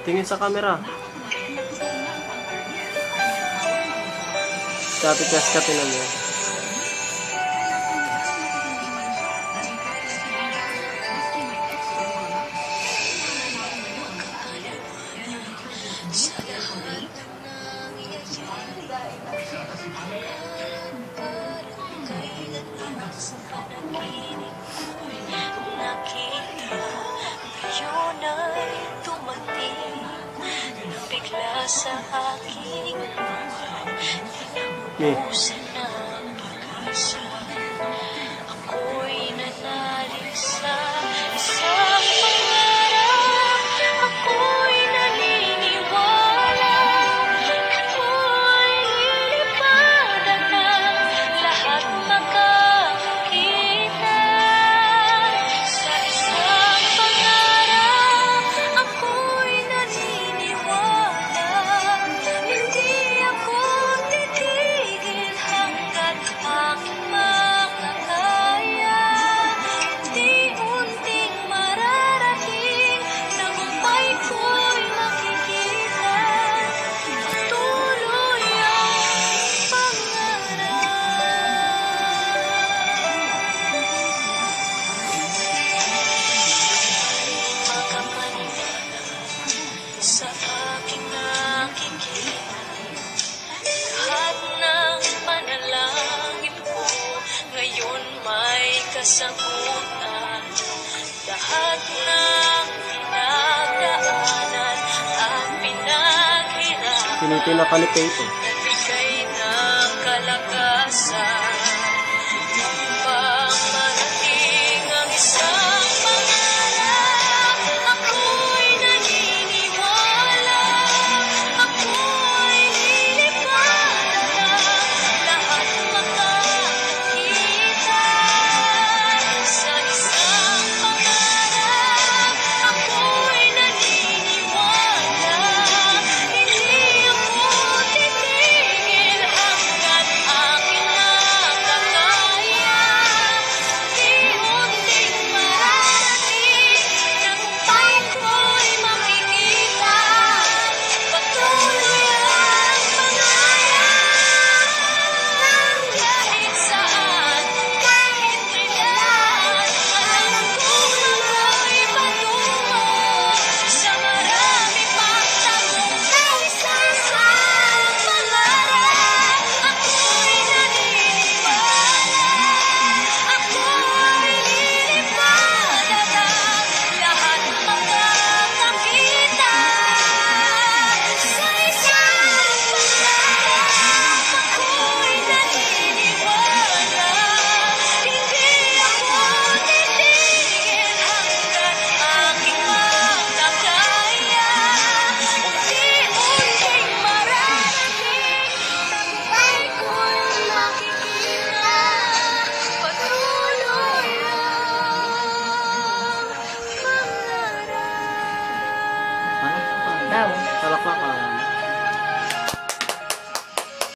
Tingin sa camera. Kapit-kas ka tinan mo. Sa aking ubusan ng pag-asa, ako'y nanalig sa isang pangarap, ako'y naniniwala, ako'y lilipad at ang lahat makakakita sa isang pangarap, ako'y naniniwala. Sa aking nakikita, lahat ng panalangin ko ngayon may kasagutan. Lahat ng pinagdaanan at pinaghirapan, Tinitina ka ni Peito. nagbigay ng kalakasan upang marating ang isang pangarap. Ako'y naniniwala, ako'y lilipad at lahat makakakita sa isang pangarap. Ako'y naniniwala, hindi ako titigil hanggat aking makakaya. Unti-unting mararating, tagumpay ko'y makikita. Patuloy ang pangarap, kahit saan, kahit kailan. Alam kong ako'y patungo sa marami pang tagumpay. Sa isang pangarap, ako'y naniniwala, ako'y lilipad at ang lahat makakakita. Sa isang pangarap, ako'y naniniwala, hindi ako titigil hanggat aking makakaya. Unti-unting mararating, tagumpay ko'y makikita. Patuloy ang pangarap. Daw. Talakpak.